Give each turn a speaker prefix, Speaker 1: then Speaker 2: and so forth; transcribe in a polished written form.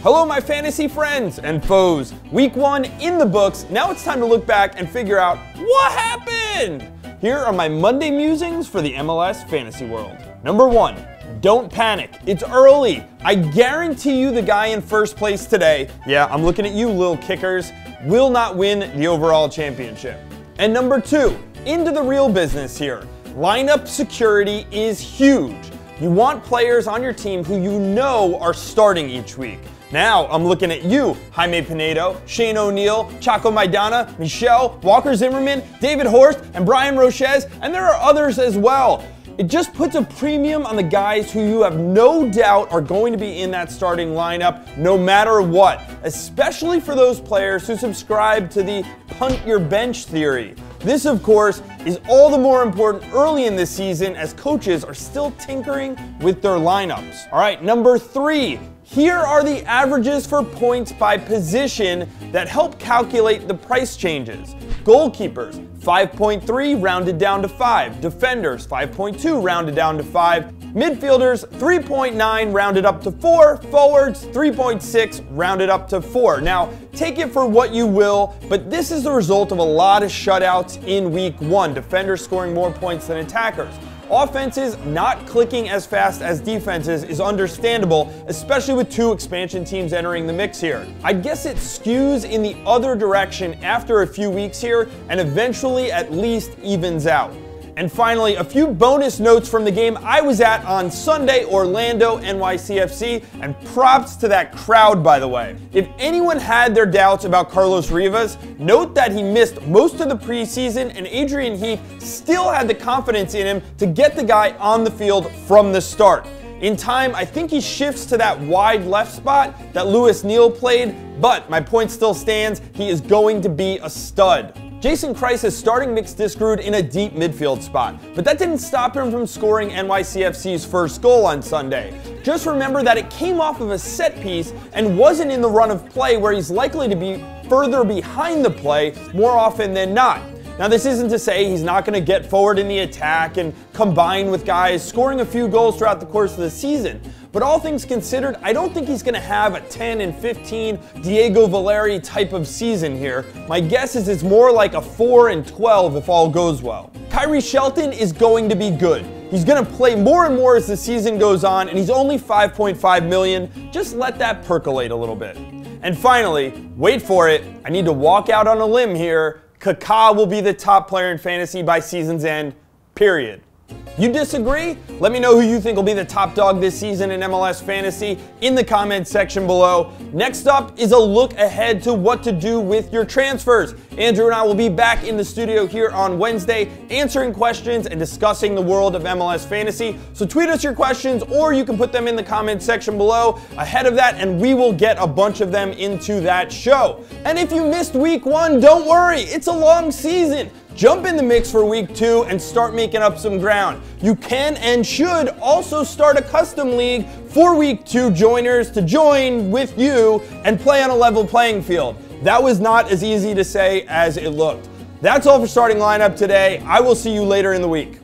Speaker 1: Hello my fantasy friends and foes. Week 1 in the books. Now it's time to look back and figure out what happened. Here are my Monday musings for the MLS fantasy world. Number 1, don't panic. It's early. I guarantee you the guy in first place today, yeah, I'm looking at you little kickers, will not win the overall championship. And number 2, into the real business here. Lineup security is huge. You want players on your team who you know are starting each week. Now, I'm looking at you, Jaime Pinedo, Shane O'Neill, Chaco Maidana, Michelle, Walker Zimmerman, David Horst, and Brian Roches, and there are others as well. It just puts a premium on the guys who you have no doubt are going to be in that starting lineup no matter what, especially for those players who subscribe to the punt your bench theory. This, of course, is all the more important early in the season as coaches are still tinkering with their lineups. All right, number 3. Here are the averages for points by position that help calculate the price changes. Goalkeepers, 5.3 rounded down to 5. Defenders, 5.2 rounded down to 5. Midfielders, 3.9 rounded up to 4. Forwards, 3.6 rounded up to 4. Now, take it for what you will, but this is the result of a lot of shutouts in week 1. Defenders scoring more points than attackers. Offenses not clicking as fast as defenses is understandable, especially with 2 expansion teams entering the mix here. I guess it skews in the other direction after a few weeks here and eventually at least evens out. And finally, a few bonus notes from the game I was at on Sunday, Orlando NYCFC, and props to that crowd, by the way. If anyone had their doubts about Carlos Rivas, note that he missed most of the preseason and Adrian Heath still had the confidence in him to get the guy on the field from the start. In time, I think he shifts to that wide left spot that Lewis Neal played, but my point still stands, he is going to be a stud. Jason Kreis is starting Mix Diskerud in a deep midfield spot, but that didn't stop him from scoring NYCFC's first goal on Sunday. Just remember that it came off of a set piece and wasn't in the run of play where he's likely to be further behind the play more often than not. Now this isn't to say he's not going to get forward in the attack and combine with guys scoring a few goals throughout the course of the season. But all things considered, I don't think he's going to have a 10 and 15 Diego Valeri type of season here. My guess is it's more like a 4 and 12 if all goes well. Kyrie Shelton is going to be good. He's going to play more and more as the season goes on, and he's only $5.5 million. Just let that percolate a little bit. And finally, wait for it, I need to walk out on a limb here. Kaká will be the top player in fantasy by season's end, period. You disagree? Let me know who you think will be the top dog this season in MLS Fantasy in the comments section below. Next up is a look ahead to what to do with your transfers. Andrew and I will be back in the studio here on Wednesday answering questions and discussing the world of MLS Fantasy. So tweet us your questions or you can put them in the comments section below ahead of that and we will get a bunch of them into that show. And if you missed week 1, don't worry, it's a long season. Jump in the mix for week 2 and start making up some ground. You can and should also start a custom league for week 2 joiners to join with you and play on a level playing field. That was not as easy to say as it looked. That's all for starting lineup today. I will see you later in the week.